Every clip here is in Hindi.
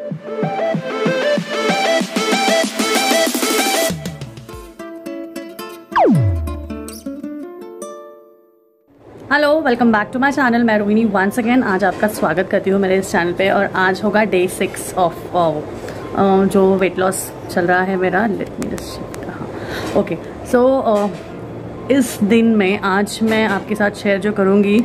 Hello, welcome back to my channel. मैं रोहिणी वंस अगेन आज आपका स्वागत करती हूँ मेरे इस चैनल पे। और आज होगा डे 6 ऑफ जो वेट लॉस चल रहा है मेरा। Let me just okay. So इस दिन में आज मैं आपके साथ शेयर जो करूँगी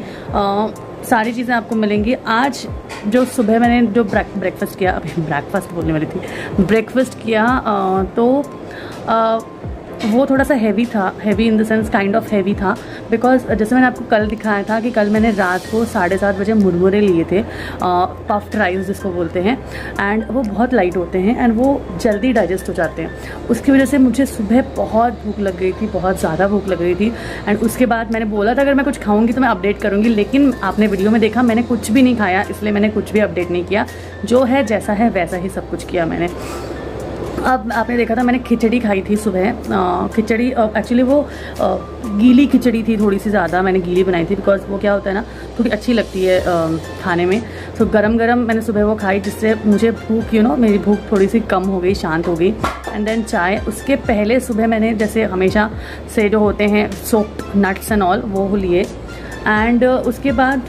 सारी चीज़ें आपको मिलेंगी। आज जो सुबह मैंने जो ब्रेकफास्ट किया, अभी ब्रेकफास्ट बोलने वाली थी, ब्रेकफास्ट किया तो वो थोड़ा सा हैवी था। Heavy in the sense kind of heavy था बिकॉज जैसे मैंने आपको कल दिखाया था कि कल मैंने रात को 7:30 बजे मुरमुरे लिए थे, पफ्ड राइस जिसको बोलते हैं, एंड वो बहुत लाइट होते हैं एंड वो जल्दी डाइजेस्ट हो जाते हैं। उसकी वजह से मुझे सुबह बहुत भूख लग गई थी, बहुत ज़्यादा भूख लग रही थी। एंड उसके बाद मैंने बोला था अगर मैं कुछ खाऊंगी तो मैं अपडेट करूँगी, लेकिन आपने वीडियो में देखा मैंने कुछ भी नहीं खाया, इसलिए मैंने कुछ भी अपडेट नहीं किया। जो है जैसा है वैसा ही सब कुछ किया मैंने। अब आपने देखा था मैंने खिचड़ी खाई थी सुबह। खिचड़ी एक्चुअली वो गीली खिचड़ी थी, थोड़ी सी ज़्यादा मैंने गीली बनाई थी बिकॉज वो क्या होता है ना, थोड़ी अच्छी लगती है खाने में। तो गरम गरम मैंने सुबह वो खाई जिससे मुझे भूख मेरी भूख थोड़ी सी कम हो गई, शांत हो गई। एंड देन चाय। उसके पहले सुबह मैंने जैसे हमेशा से जो होते हैं सोक्ड नट्स एंड ऑल वो लिए। एंड उसके बाद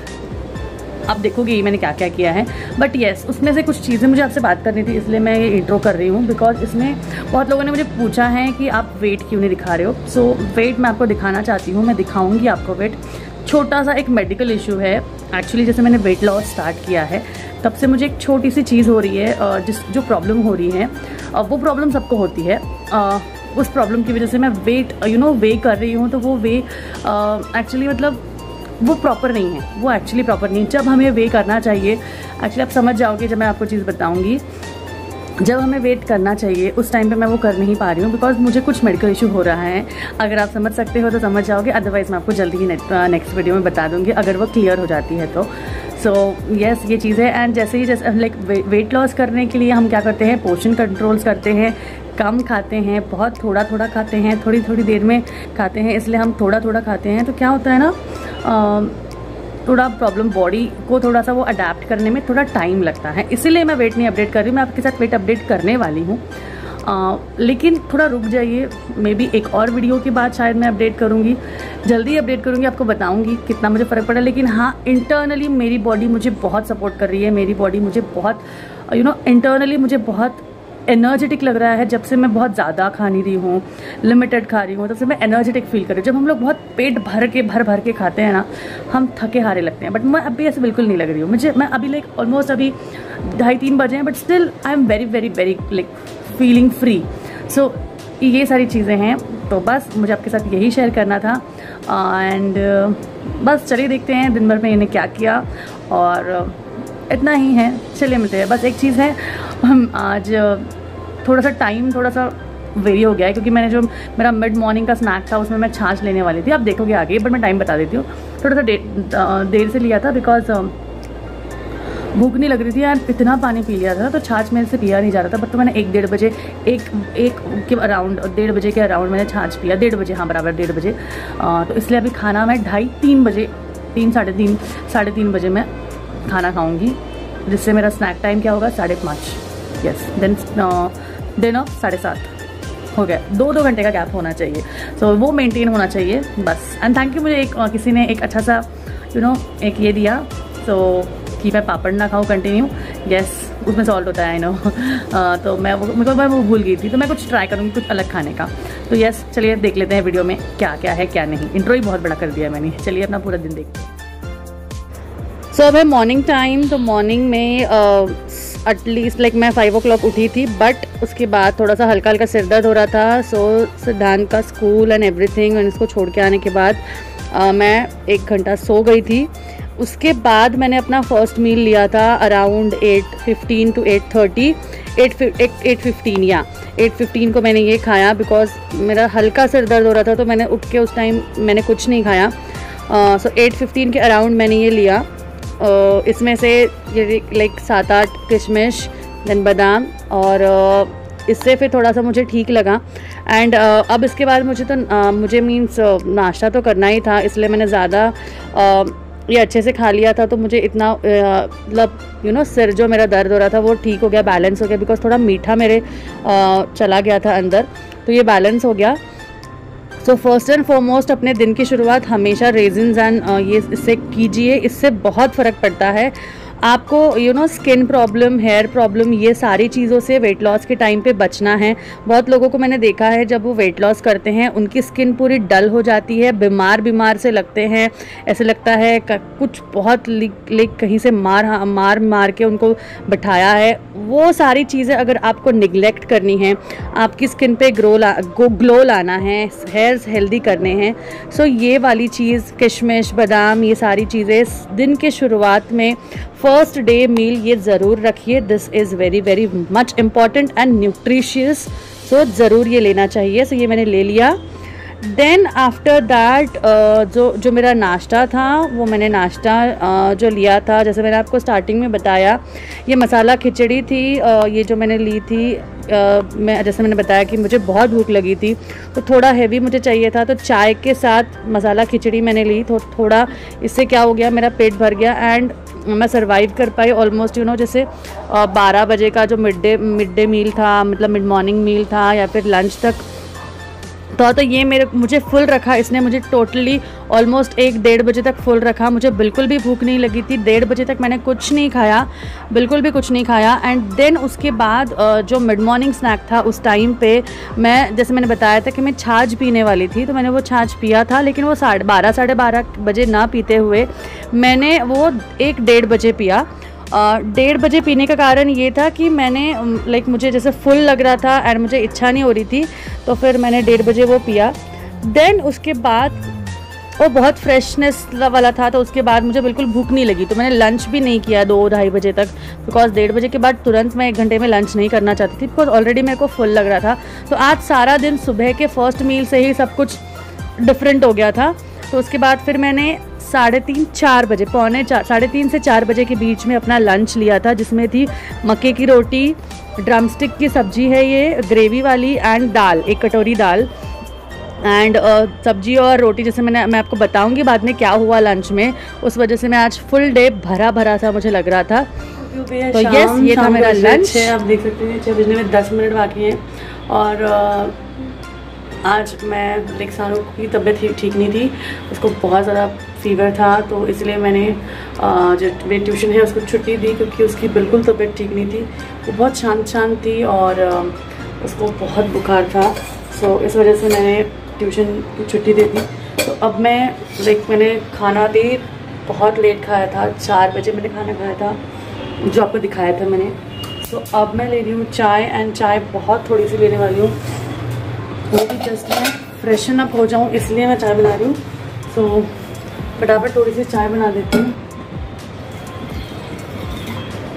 आप देखोगे ये मैंने क्या क्या किया है। बट येस, उसमें से कुछ चीज़ें मुझे आपसे बात करनी थी, इसलिए मैं ये इंट्रो कर रही हूँ। बिकॉज इसमें बहुत लोगों ने मुझे पूछा है कि आप वेट क्यों नहीं दिखा रहे हो। सो वेट मैं आपको दिखाना चाहती हूँ, मैं दिखाऊंगी आपको वेट। छोटा सा एक मेडिकल इशू है एक्चुअली। जैसे मैंने वेट लॉस स्टार्ट किया है तब से मुझे एक छोटी सी चीज़ हो रही है, जो प्रॉब्लम हो रही है वो प्रॉब्लम सबको होती है। उस प्रॉब्लम की वजह से मैं वेट वे कर रही हूँ, तो वो वे एक्चुअली मतलब वो प्रॉपर नहीं है, वो एक्चुअली प्रॉपर नहीं है। जब हमें वे करना चाहिए, एक्चुअली आप समझ जाओगे जब मैं आपको चीज़ बताऊंगी, जब हमें वेट करना चाहिए उस टाइम पे मैं वो कर नहीं पा रही हूँ बिकॉज मुझे कुछ मेडिकल इशू हो रहा है। अगर आप समझ सकते हो तो समझ जाओगे, अदरवाइज़ मैं आपको जल्दी ही नेक्स्ट वीडियो में बता दूँगी अगर वो क्लियर हो जाती है तो। सो येस, ये चीज़ है। एंड जैसे लाइक वेट लॉस करने के लिए हम क्या करते हैं, पोर्शन कंट्रोल्स करते हैं, कम खाते हैं, बहुत थोड़ा थोड़ा खाते हैं, थोड़ी थोड़ी देर में खाते हैं। इसलिए हम थोड़ा थोड़ा खाते हैं तो क्या होता है ना, थोड़ा प्रॉब्लम बॉडी को थोड़ा सा वो अडेप्ट करने में थोड़ा टाइम लगता है। इसीलिए मैं वेट नहीं अपडेट कर रही हूँ। मैं आपके साथ वेट अपडेट करने वाली हूँ, लेकिन थोड़ा रुक जाइए। मे बी एक और वीडियो के बाद शायद मैं अपडेट करूँगी, जल्दी अपडेट करूँगी, आपको बताऊँगी कितना मुझे फ़र्क पड़ा। लेकिन हाँ, इंटरनली मेरी बॉडी मुझे बहुत सपोर्ट कर रही है। मेरी बॉडी मुझे बहुत इंटरनली मुझे बहुत एनर्जेटिक लग रहा है। जब से मैं बहुत ज़्यादा खा नहीं रही हूँ, लिमिटेड खा रही हूँ, तब से मैं एनर्जेटिक फील कर रही हूँ। जब हम लोग बहुत पेट भर के खाते हैं ना, हम थके हारे लगते हैं। बट मैं अभी ऐसे बिल्कुल नहीं लग रही हूँ। मैं अभी लाइक ऑलमोस्ट अभी 2:30-3 बजे हैं, but still I am very very very like feeling free. So ये सारी चीज़ें हैं, तो बस मुझे आपके साथ यही शेयर करना था। एंड बस चलिए देखते हैं दिन भर में इन्हें क्या किया, और इतना ही है। चलिए मिलते हैं। बस एक चीज़ है, हम आज थोड़ा सा टाइम थोड़ा सा वेरी हो गया है क्योंकि मैंने जो मेरा मिड मॉर्निंग का स्नैक था उसमें मैं छाछ लेने वाली थी, आप देखोगे आगे, बट मैं टाइम बता देती हूँ। थोड़ा सा देर से लिया था बिकॉज भूख नहीं लग रही थी यार, इतना पानी पी लिया था तो छाछ मेरे से पिया नहीं जा रहा था। बट तो मैंने 1-1:30 बजे एक के अराउंड 1:30 बजे के अराउंड मैंने छाछ पिया, 1:30 बजे, हाँ बराबर 1:30 बजे। तो इसलिए अभी खाना मैं 2:30-3 बजे, 3-3:30 बजे मैं खाना खाऊंगी, जिससे मेरा स्नैक टाइम क्या होगा 5:30। यस, देन डिनर 7:30 हो गया। 2 घंटे का गैप होना चाहिए। सो वो मेंटेन होना चाहिए बस। एंड थैंक यू, मुझे किसी ने एक अच्छा सा एक ये दिया, सो कि मैं पापड़ ना खाऊँ कंटिन्यू। यस, उसमें सॉल्ट होता है, आई नो। तो मैं वो भूल गई थी, तो मैं कुछ ट्राई करूँगी कुछ अलग खाने का। तो यस, चलिए देख लेते हैं वीडियो में क्या क्या है क्या नहीं। इंट्रो ही बहुत बड़ा कर दिया मैंने। चलिए अपना पूरा दिन देखते हैं। सो अब है मॉर्निंग टाइम। तो मॉर्निंग में एटलीस्ट लाइक मैं 5 o'clock उठी थी, बट उसके बाद थोड़ा सा हल्का हल्का सिर दर्द हो रहा था। सो सिद्धांत का स्कूल एंड एवरीथिंग, और इसको छोड़ के आने के बाद मैं 1 घंटा सो गई थी। उसके बाद मैंने अपना फर्स्ट मील लिया था अराउंड 8:15 to 8:30, 8:15 या 8:15 को मैंने ये खाया बिकॉज मेरा हल्का सिर दर्द हो रहा था। तो मैंने उठ के उस टाइम मैंने कुछ नहीं खाया। सो 8:15 के अराउंड मैंने ये लिया। इसमें से ये लाइक 7-8 किशमिश, देन बादाम, और इससे फिर थोड़ा सा मुझे ठीक लगा। एंड अब इसके बाद मुझे मीन्स नाश्ता तो करना ही था, इसलिए मैंने ज़्यादा ये अच्छे से खा लिया था तो मुझे इतना मतलब सिर जो मेरा दर्द हो रहा था वो ठीक हो गया, बैलेंस हो गया, बिकॉज थोड़ा मीठा मेरे चला गया था अंदर, तो ये बैलेंस हो गया। सो फर्स्ट एंड फॉरमोस्ट अपने दिन की शुरुआत हमेशा रेजिन्स एंड ये इससे कीजिए, इससे बहुत फ़र्क पड़ता है आपको। स्किन प्रॉब्लम, हेयर प्रॉब्लम, ये सारी चीज़ों से वेट लॉस के टाइम पे बचना है। बहुत लोगों को मैंने देखा है जब वो वेट लॉस करते हैं उनकी स्किन पूरी डल हो जाती है, बीमार से लगते हैं, ऐसे लगता है कुछ बहुत कहीं से मार के उनको बिठाया है। वो सारी चीज़ें अगर आपको निगलेक्ट करनी है, आपकी स्किन पे ग्लो लाना है, हेयर्स हेल्दी करने हैं, सो ये वाली चीज़ किशमिश, बादाम, ये सारी चीज़ें दिन के शुरुआत में फर्स्ट डे मील ये ज़रूर रखिए। This is very very much important and nutritious, so ज़रूर ये लेना चाहिए। सो ये मैंने ले लिया। देन आफ्टर दैट जो मेरा नाश्ता था, वो मैंने नाश्ता जो लिया था, जैसे मैंने आपको स्टार्टिंग में बताया, ये मसाला खिचड़ी थी। ये जो मैंने ली थी, जैसे मैंने बताया कि मुझे बहुत भूख लगी थी तो थोड़ा हैवी मुझे चाहिए था, तो चाय के साथ मसाला खिचड़ी मैंने ली। थोड़ा इससे क्या हो गया, मेरा पेट भर गया एंड मैं सर्वाइव कर पाई ऑलमोस्ट जैसे 12 बजे का जो मिड डे मील था, मतलब मिड मॉर्निंग मील था या फिर लंच तक तो ये मुझे फुल रखा। इसने मुझे टोटली ऑलमोस्ट 1-1:30 बजे तक फुल रखा। मुझे बिल्कुल भी भूख नहीं लगी थी। 1:30 बजे तक मैंने कुछ नहीं खाया, बिल्कुल भी कुछ नहीं खाया। एंड देन उसके बाद जो मिड मॉर्निंग स्नैक था उस टाइम पे मैं, जैसे मैंने बताया था कि मैं छाछ पीने वाली थी, तो मैंने वो छाछ पिया था, लेकिन वो 12:30 साढ़े 12 बजे ना पीते हुए मैंने वो 1-1:30 बजे पिया। 1:30 बजे पीने का कारण ये था कि मैंने मुझे जैसे फुल लग रहा था एंड मुझे इच्छा नहीं हो रही थी, तो फिर मैंने 1:30 बजे वो पिया। देन उसके बाद वो बहुत फ्रेशनेस वाला था, तो उसके बाद मुझे बिल्कुल भूख नहीं लगी, तो मैंने लंच भी नहीं किया 2-2:30 बजे तक, बिकॉज 1:30 बजे के बाद तुरंत मैं 1 घंटे में लंच नहीं करना चाहती थी, बिकॉज ऑलरेडी मेरे को फुल लग रहा था। तो आज सारा दिन सुबह के फर्स्ट मील से ही सब कुछ डिफरेंट हो गया था। तो उसके बाद फिर मैंने 3:30-4 बजे, 3:30 से 4 बजे के बीच में अपना लंच लिया था, जिसमें थी मक्के की रोटी, ड्रमस्टिक की सब्जी है ये ग्रेवी वाली, एंड दाल, 1 कटोरी दाल एंड सब्जी और रोटी। जैसे मैं आपको बताऊंगी बाद में क्या हुआ लंच में, उस वजह से मैं आज फुल डे भरा सा मुझे लग रहा था। तो यस, ये था मेरा लंच। आप देख सकते हैं 6 बजने में 10 मिनट बाकी हैं और आज मैं लेक्सानो की तबीयत ठीक नहीं थी, उसको बहुत ज़्यादा फीवर था, तो इसलिए मैंने जो मेरी ट्यूशन है उसको छुट्टी दी, क्योंकि उसकी बिल्कुल तबीयत ठीक नहीं थी। वो बहुत शांत थी और उसको बहुत बुखार था, सो इस वजह से मैंने ट्यूशन की छुट्टी दे दी। तो अब मैंने खाना भी बहुत लेट खाया था, 4 बजे मैंने खाना खाया था, जो आपको दिखाया था मैंने। सो अब मैं ले रही हूँ चाय, एंड चाय बहुत थोड़ी सी लेने वाली हूँ, वो भी जस्ट मैं फ्रेशन अप हो जाऊँ इसलिए मैं चाय बना रही हूँ। सो फटाफट थोड़ी सी चाय बना देती हूँ,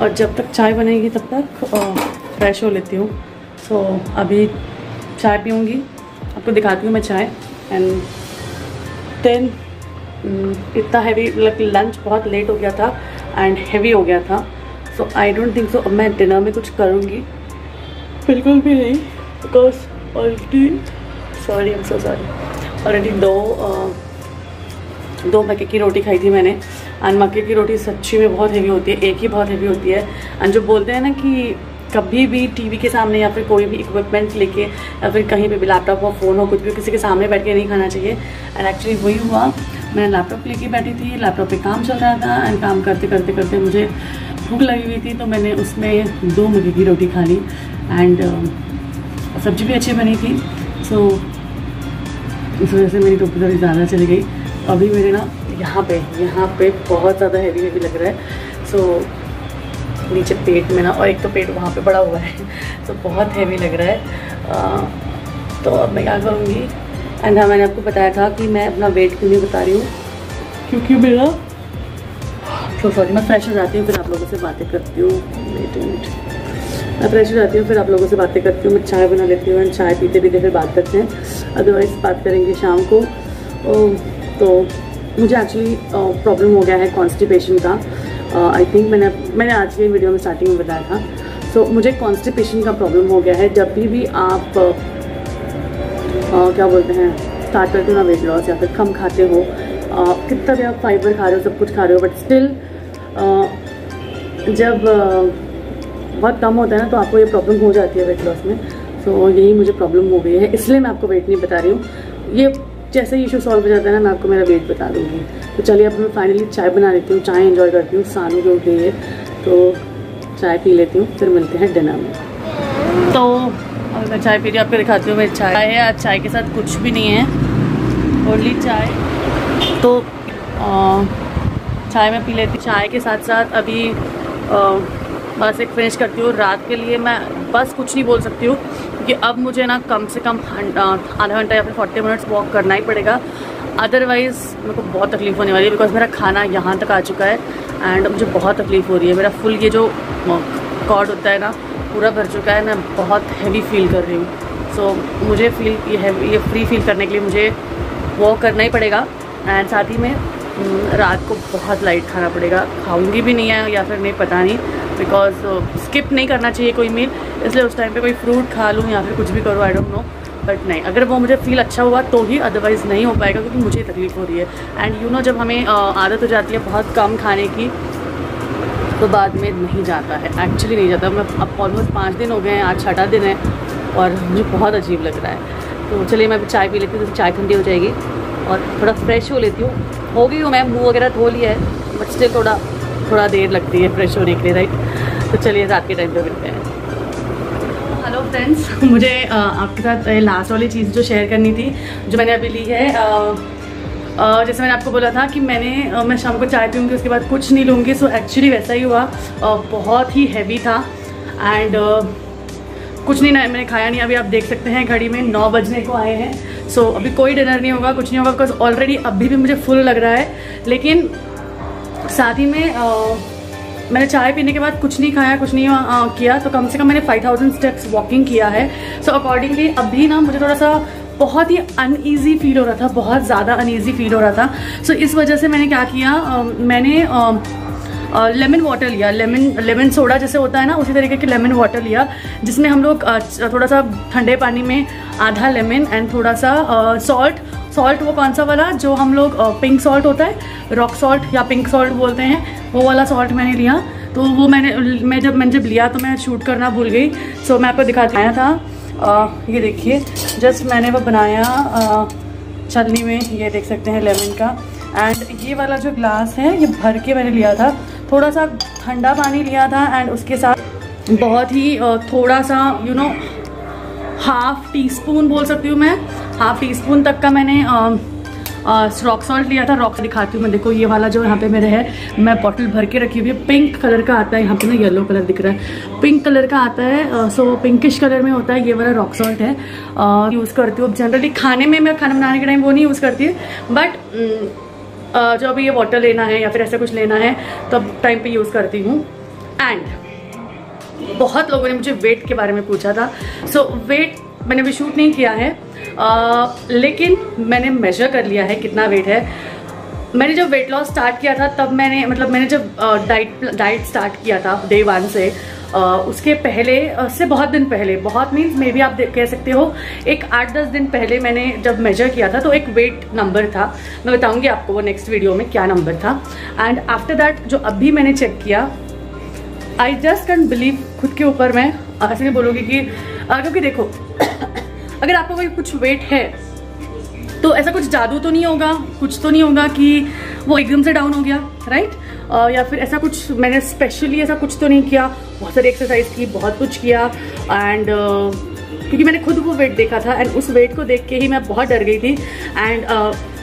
और जब तक चाय बनेगी तब तक फ्रेश हो लेती हूँ। सो अभी चाय पीऊँगी, आपको दिखाती हूँ मैं चाय। एंड देन इतना हैवी, लंच बहुत लेट हो गया था एंड हैवी हो गया था, सो आई डोंट थिंक सो अब मैं डिनर में कुछ करूँगी, बिल्कुल भी नहीं, बिकॉज ऑलरेडी ऑलरेडी दो मक्के की रोटी खाई थी मैंने, एंड मक्के की रोटी सच्ची में बहुत हेवी होती है, एक ही बहुत हेवी होती है। एंड जो बोलते हैं ना कि कभी भी टीवी के सामने या फिर कोई भी इक्विपमेंट्स लेके या फिर कहीं पे भी लैपटॉप हो, फ़ोन हो, कुछ भी किसी के सामने बैठ के नहीं खाना चाहिए। एंड एक्चुअली वही हुआ, मैंने लैपटॉप लेके बैठी थी, लैपटॉप पे काम चल रहा था, एंड काम करते करते मुझे भूख लगी हुई थी, तो मैंने उसमें 2 मक्के की रोटी खा ली, एंड सब्जी भी अच्छी बनी थी। सो इस वजह से मेरी टोपी थोड़ी ज़्यादा चली गई। अभी मेरे ना यहाँ पे बहुत ज़्यादा हैवी लग रहा है। सो नीचे पेट में ना, और एक तो पेट वहाँ पे बड़ा हुआ है, तो बहुत हैवी लग रहा है। तो अब मैं क्या करूँगी। एंड हाँ, मैंने आपको बताया था कि मैं अपना वेट क्यों नहीं बता रही हूँ, क्योंकि मेरा सॉरी, मैं फ्रेश हो जाती हूँ, फिर आप लोगों से बातें करती हूँ। मैं फ्रेश हो जाती हूँ, फिर आप लोगों से बातें करती हूँ, मैं चाय बना लेती हूँ, एंड चाय पीते पीते फिर बात करते हैं, अदरवाइज़ बात करेंगे शाम को। तो मुझे एक्चुअली प्रॉब्लम हो गया है कॉन्स्टिपेशन का। आई थिंक मैंने आज की वीडियो में स्टार्टिंग में बताया था। सो मुझे कॉन्स्टिपेशन का प्रॉब्लम हो गया है। जब भी आप क्या बोलते हैं, स्टार्ट करते हो ना वेट लॉस, या फिर कम खाते हो कितना भी आप फाइबर खा रहे हो, सब कुछ खा रहे हो, बट स्टिल जब बहुत कम होता है ना तो आपको ये प्रॉब्लम हो जाती है वेट लॉस में। सो यही मुझे प्रॉब्लम हो गई है, इसलिए मैं आपको वेट नहीं बता रही हूँ। ये जैसे ही इशू सॉल्व हो जाता है ना, मैं आपको मेरा वेट बता दूँगी। तो चलिए अब मैं फाइनली चाय बना लेती हूँ, चाय एंजॉय करती हूँ। सानू जो उठ गई है तो चाय पी लेती हूँ, फिर मिलते हैं डिनर में। तो अब मैं चाय पी रही हूँ, आपको दिखाती हूँ मेरी चाय है। आज चाय के साथ कुछ भी नहीं है, ओनली चाय। तो चाय में पी लेती हूँ। चाय के साथ साथ अभी बस एक फिनिश करती हूँ। रात के लिए मैं बस कुछ नहीं बोल सकती हूँ, क्योंकि अब मुझे ना कम से कम आधा घंटा या फिर 40 मिनट्स वॉक करना ही पड़ेगा, अदरवाइज़ मेरे को बहुत तकलीफ होने वाली है। बिकॉज मेरा खाना यहाँ तक आ चुका है एंड मुझे बहुत तकलीफ हो रही है। मेरा फुल ये जो कॉर्ड होता है ना पूरा भर चुका है, मैं बहुत हैवी फील कर रही हूँ। सो मुझे ये फ्री फील करने के लिए मुझे वॉक करना ही पड़ेगा एंड साथ ही में रात को बहुत लाइट खाना पड़ेगा। खाऊंगी भी नहीं है या फिर नहीं, पता नहीं, बिकॉज स्किप नहीं करना चाहिए कोई मील, इसलिए उस टाइम पे कोई फ्रूट खा लूँ या फिर कुछ भी करूँ, आई डोंट नो। बट नहीं, अगर वो मुझे फील अच्छा हुआ तो ही, अदरवाइज़ नहीं हो पाएगा, क्योंकि मुझे तकलीफ हो रही है। एंड यू नो जब हमें आदत हो जाती है बहुत कम खाने की तो बाद में नहीं जाता है, एक्चुअली नहीं जाता। मैं अब ऑलमोस्ट 5 दिन हो गए हैं, आज 6वां दिन है और मुझे बहुत अजीब लग रहा है। तो चलिए मैं अभी चाय पी लेती हूँ, तो चाय ठंडी हो जाएगी और थोड़ा फ्रेश हो लेती हूँ। हो गई हूँ मैं, मुँह वगैरह धो लिया है, बट स्टिल थोड़ा देर लगती है फ्रेश होने के लिए, राइट। तो चलिए रात के टाइम पे मिलते हैं। हेलो फ्रेंड्स, मुझे आपके साथ लास्ट वाली चीज़ जो शेयर करनी थी, जो मैंने अभी ली है। जैसे मैंने आपको बोला था कि मैं शाम को चाय पीऊँगी, उसके बाद कुछ नहीं लूँगी। सो एक्चुअली वैसा ही हुआ, बहुत ही हैवी था एंड कुछ नहीं मैंने खाया नहीं। अभी आप देख सकते हैं घड़ी में 9 बजने को आए हैं। सो अभी कोई डिनर नहीं होगा, कुछ नहीं होगा, बिकॉज ऑलरेडी अभी भी मुझे फुल लग रहा है। लेकिन साथ ही में मैंने चाय पीने के बाद कुछ नहीं खाया, कुछ नहीं किया, तो कम से कम मैंने 5000 स्टेप्स वॉकिंग किया है। सो अकॉर्डिंगली अभी ना मुझे थोड़ा सा बहुत ही अनईजी फील हो रहा था, बहुत ज़्यादा अनईजी फील हो रहा था। सो इस वजह से मैंने क्या किया, मैंने लेमन वाटर लिया, लेमन सोडा जैसे होता है ना, उसी तरीके के लेमन वाटर लिया, जिसमें हम लोग थोड़ा सा ठंडे पानी में आधा लेमन एंड थोड़ा सा सॉल्ट वो कौन सा वाला जो हम लोग पिंक सॉल्ट होता है, रॉक सॉल्ट या पिंक सॉल्ट बोलते हैं, वो वाला सॉल्ट मैंने लिया। तो वो मैंने जब लिया तो मैं शूट करना भूल गई। सो मैं आपको दिखाती आया था, ये देखिए जस्ट मैंने वो बनाया छलनी में, ये देख सकते हैं लेमन का। एंड ये वाला जो ग्लास है ये भर के मैंने लिया था, थोड़ा सा ठंडा पानी लिया था एंड उसके साथ बहुत ही थोड़ा सा हाफ टी स्पून बोल सकती हूँ मैं, हाफ टी स्पून तक का मैंने रॉक सॉल्ट लिया था। रॉक दिखाती हूँ मैं, देखो ये वाला जो यहाँ पे मेरे है, मैं बॉटल भर के रखी हुई है। पिंक कलर का आता है, यहाँ पे ना येलो कलर दिख रहा है, पिंक कलर का आता है। सो पिंकिश कलर में होता है, ये वाला रॉक सॉल्ट है, यूज़ करती हूँ। जनरली खाने में मैं खाना बनाने के टाइम वो नहीं यूज़ करती, बट जब भी ये वाटर लेना है या फिर ऐसा कुछ लेना है तब टाइम पे यूज़ करती हूँ। एंड बहुत लोगों ने मुझे वेट के बारे में पूछा था। सो वेट मैंने भी शूट नहीं किया है, लेकिन मैंने मेजर कर लिया है कितना वेट है। मैंने जब वेट लॉस स्टार्ट किया था तब मैंने जब डाइट स्टार्ट किया था डे 1 से, उसके पहले से बहुत दिन पहले, बहुत मीन्स मे बी आप कह सकते हो एक 8-10 दिन पहले मैंने जब मेजर किया था तो एक वेट नंबर था। मैं बताऊंगी आपको वो नेक्स्ट वीडियो में क्या नंबर था। एंड आफ्टर दैट जो अभी मैंने चेक किया, आई जस्ट कैन बिलीव खुद के ऊपर। मैं ऐसे नहीं बोलूँगी कि क्योंकि देखो अगर आपको कोई कुछ वेट है तो ऐसा कुछ जादू तो नहीं होगा, कुछ तो नहीं होगा कि वो एकदम से डाउन हो गया, राइट। या फिर ऐसा कुछ मैंने स्पेशली ऐसा कुछ तो नहीं किया, बहुत सारी एक्सरसाइज की, बहुत कुछ किया। एंड क्योंकि मैंने खुद वो वेट देखा था एंड उस वेट को देख के ही मैं बहुत डर गई थी। एंड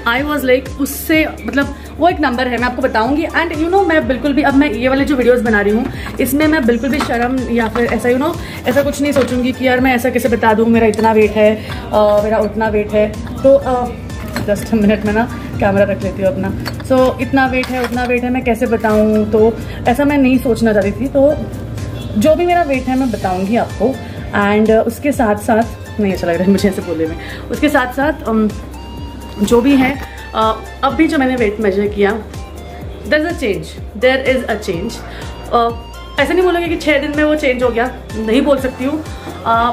आई वॉज लाइक उससे मतलब वो एक नंबर है, मैं आपको बताऊंगी। एंड यू नो मैं बिल्कुल भी अब मैं ये वाले जो वीडियोस बना रही हूँ इसमें मैं बिल्कुल भी शर्म या फिर ऐसा यू नो ऐसा कुछ नहीं सोचूंगी कि यार मैं ऐसा कैसे बता दूँ मेरा इतना वेट है, मेरा उतना वेट है। तो जस्ट मिनट में ना कैमरा रख लेती हूँ अपना। सो इतना वेट है, उतना वेट है, मैं कैसे बताऊँ, तो ऐसा मैं नहीं सोचना चाहती थी। तो जो भी मेरा वेट है मैं बताऊँगी आपको। एंड उसके साथ साथ नहीं अच्छा लग रहा है मुझे ऐसे बोलने में, उसके साथ साथ जो भी है अभी जो मैंने वेट मेजर किया, देयर इज़ अ चेंज। ऐसा नहीं बोलोगे कि 6 दिन में वो चेंज हो गया, नहीं बोल सकती हूँ,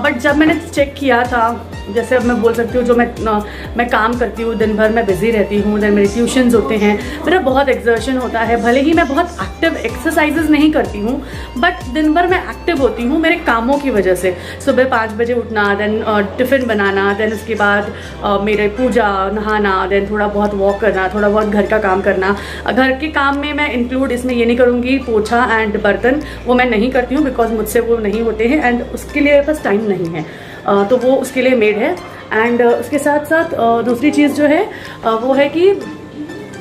बट जब मैंने चेक किया था जैसे अब मैं बोल सकती हूँ जो मैं काम करती हूँ, दिन भर मैं बिजी रहती हूँ, देन मेरे ट्यूशन्स होते हैं, मेरा बहुत एक्सर्शन होता है। भले ही मैं बहुत एक्टिव एक्सरसाइजेज नहीं करती हूँ, बट दिन भर मैं एक्टिव होती हूँ मेरे कामों की वजह से। सुबह 5 बजे उठना, देन टिफ़िन बनाना, देन उसके बाद मेरे पूजा, नहाना, देन थोड़ा बहुत वॉक करना, थोड़ा बहुत घर का काम करना। घर के काम में मैं इंक्लूड इसमें ये नहीं करूँगी पोछा एंड बर्तन, वो मैं नहीं करती हूँ बिकॉज मुझसे वो नहीं होते हैं एंड उसके लिए मेरे पास टाइम नहीं है, तो वो उसके लिए मेड है। एंड उसके साथ साथ दूसरी चीज़ जो है वो है कि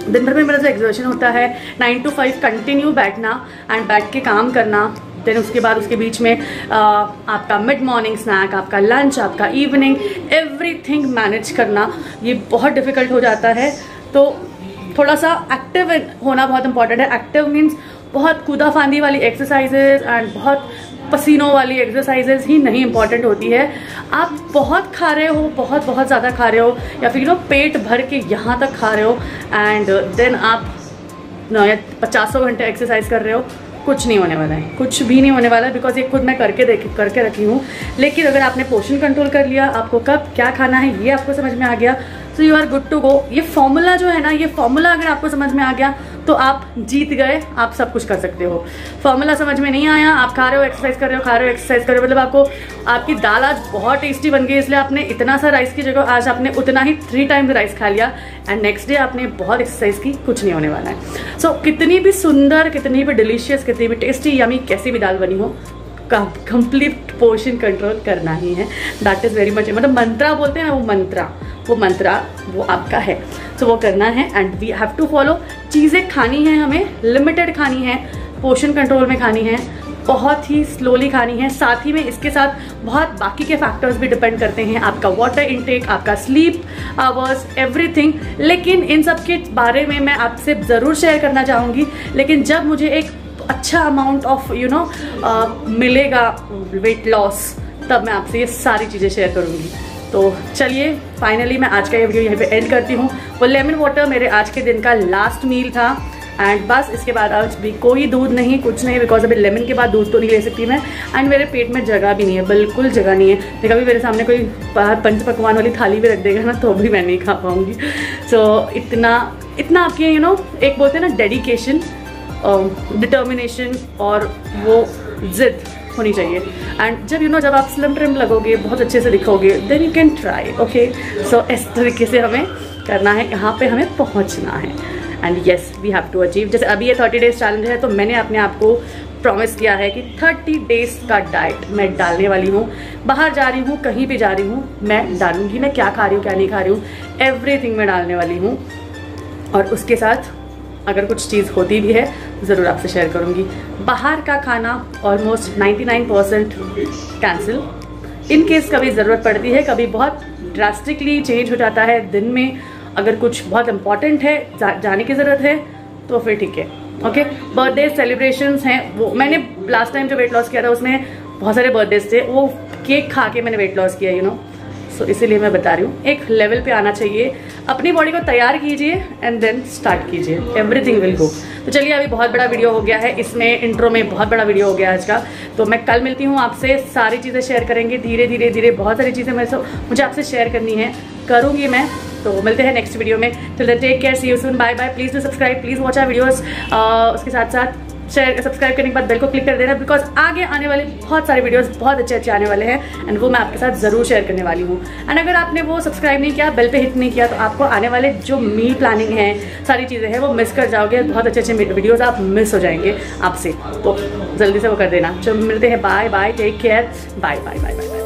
दिन भर में मेरा जो एक्सर्शन होता है 9 to 5 कंटिन्यू बैठना एंड बैठ के काम करना, देन उसके बाद उसके बीच में आपका मिड मॉर्निंग स्नैक, आपका लंच, आपका इवनिंग, एवरीथिंग मैनेज करना, ये बहुत डिफ़िकल्ट हो जाता है। तो थोड़ा सा एक्टिव होना बहुत इंपॉर्टेंट है। एक्टिव मीन्स बहुत कूदा फांदी वाली एक्सरसाइजेज एंड बहुत पसीनों वाली एक्सरसाइजेज ही नहीं इंपॉर्टेंट होती है। आप बहुत खा रहे हो, बहुत बहुत ज़्यादा खा रहे हो, या फिर पेट भर के यहाँ तक खा रहे हो एंड देन आप 50 घंटे एक्सरसाइज कर रहे हो, कुछ नहीं होने वाला है, कुछ भी नहीं होने वाला है। बिकॉज ये खुद मैं करके रखी हूँ। लेकिन अगर आपने पोर्शन कंट्रोल कर लिया, आपको कब क्या खाना है ये आपको समझ में आ गया, so you are good to go. ये फॉर्मूला जो है ना, ये फॉर्मूला अगर आपको समझ में आ गया तो आप जीत गए, आप सब कुछ कर सकते हो। फॉर्मूला समझ में नहीं आया, आप खा रहे हो, एक्सरसाइज कर रहे हो, खा रहे हो, एक्सरसाइज कर रहे हो, मतलब आपकी दाल आज बहुत टेस्टी बन गई, इसलिए आपने इतना सा राइस की जगह आज आपने उतना ही 3 टाइम्स राइस खा लिया एंड नेक्स्ट डे आपने बहुत एक्सरसाइज की, कुछ नहीं होने वाला है। सो कितनी भी सुंदर, कितनी भी डिलीशियस, कितनी भी टेस्टी, यमी कैसी भी दाल बनी हो, कंप्लीट पोर्शन कंट्रोल करना ही है। दैट इज़ वेरी मच, मतलब मंत्रा बोलते हैं ना, वो मंत्रा वो आपका है। सो वो करना है and we have to follow. चीज़ें खानी है, हमें लिमिटेड खानी है, पोर्शन कंट्रोल में खानी है, बहुत ही स्लोली खानी है। साथ ही में इसके साथ बहुत बाकी के फैक्टर्स भी डिपेंड करते हैं, आपका वाटर इनटेक, आपका स्लीप आवर्स, एवरीथिंग। लेकिन इन सब के बारे में मैं आपसे ज़रूर शेयर करना चाहूँगी, लेकिन जब मुझे एक अच्छा अमाउंट ऑफ मिलेगा वेट लॉस, तब मैं आपसे ये सारी चीज़ें शेयर करूँगी। तो चलिए फाइनली मैं आज का ये वीडियो यहीं पे एंड करती हूँ। वो लेमन वाटर मेरे आज के दिन का लास्ट मील था एंड बस इसके बाद आज भी कोई दूध नहीं, कुछ नहीं, बिकॉज अभी लेमन के बाद दूध तो नहीं ले सकती मैं एंड मेरे पेट में जगह भी नहीं है, बिल्कुल जगह नहीं है। देखा भी मेरे सामने कोई बाहर पंच पकवान वाली थाली भी रख देगा ना तो भी मैं नहीं खा पाऊँगी। सो इतना आपकी एक बोलते हैं ना डेडिकेशन, डिटर्मिनेशन और वो जिद होनी चाहिए। एंड जब आप स्लिम ट्रिम लगोगे, बहुत अच्छे से दिखोगे, then you can try. Okay, so इस तरीके से हमें करना है, यहाँ पे हमें पहुँचना है and yes we have to achieve. जैसे अभी ये 30 डेज चैलेंज है, तो मैंने अपने आप को प्रॉमिस किया है कि 30 डेज का डाइट मैं डालने वाली हूँ। बाहर जा रही हूँ, कहीं भी जा रही हूँ, मैं डालूंगी। मैं क्या खा रही हूँ, क्या नहीं खा रही हूँ, एवरीथिंग मैं डालने वाली हूँ। और उसके साथ अगर कुछ चीज़ होती भी है ज़रूर आपसे शेयर करूँगी। बाहर का खाना ऑलमोस्ट 99% कैंसिल। इन केस कभी ज़रूरत पड़ती है, कभी बहुत ड्रास्टिकली चेंज हो जाता है दिन में, अगर कुछ बहुत इंपॉर्टेंट है, जाने की ज़रूरत है, तो फिर ठीक है। ओके, बर्थडे सेलिब्रेशंस हैं, वो मैंने लास्ट टाइम जो वेट लॉस किया था उसमें बहुत सारे बर्थडेज थे, वो केक खा के मैंने वेट लॉस किया सो इसीलिए मैं बता रही हूँ, एक लेवल पे आना चाहिए। अपनी बॉडी को तैयार कीजिए एंड देन स्टार्ट कीजिए, एवरीथिंग विल गो। तो चलिए, अभी बहुत बड़ा वीडियो हो गया है, इसमें इंट्रो में बहुत बड़ा वीडियो हो गया आज का। तो मैं कल मिलती हूँ आपसे, सारी चीज़ें शेयर करेंगे धीरे धीरे। बहुत सारी चीज़ें मुझे आपसे शेयर करनी है, करूँगी मैं। तो मिलते हैं नेक्स्ट वीडियो में। Till then take care, see you soon, bye bye. Please do subscribe, please watch our videos. उसके साथ साथ सब्सक्राइब करने के बाद बेल को क्लिक कर देना, बिकॉज आगे आने वाले बहुत सारे वीडियोस बहुत अच्छे आने वाले हैं एंड वो मैं आपके साथ ज़रूर शेयर करने वाली हूँ। एंड अगर आपने वो सब्सक्राइब नहीं किया, बेल पे हिट नहीं किया, तो आपको आने वाले जो मील प्लानिंग है, सारी चीज़ें हैं, वो मिस कर जाओगे। बहुत अच्छे वीडियोज़ आप मिस हो जाएंगे आपसे, तो जल्दी से वो कर देना। चलो मिलते हैं, bye bye, take care, bye bye bye bye.